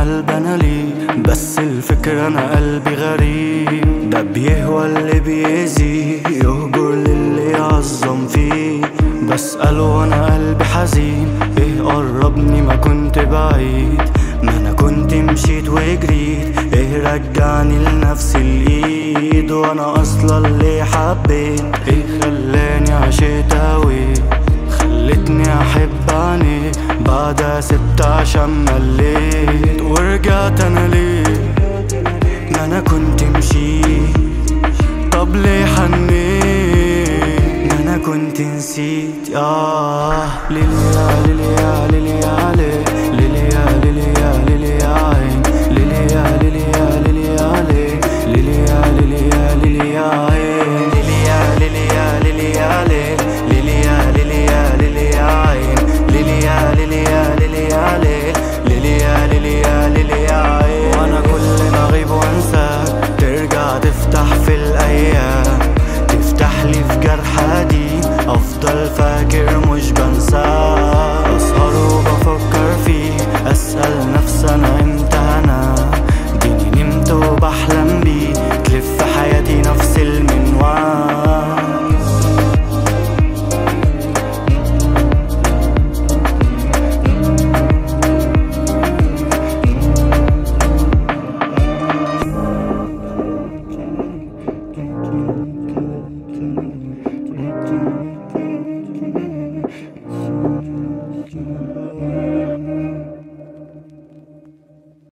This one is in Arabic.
قلب انا ليه، بس الفكرة انا قلبي غريب، ده بيهوى اللي بيأذيه، يهجر للي يعظم فيه. بسأله وانا قلبي حزين، ايه قربني ما كنت بعيد، ما انا كنت مشيت وجريت، ايه رجعني لنفس الايد، وانا اصلا اللي حبيت، ايه خلاني عشقت اوي، خلتني احب عينيه، بعدها سبت عشان مليت، ورجعت انا ليه، ما انا كنت مشيت، طب ليه حنيت، ما انا كنت نسيت. ليلي يا ليلي يا ليلي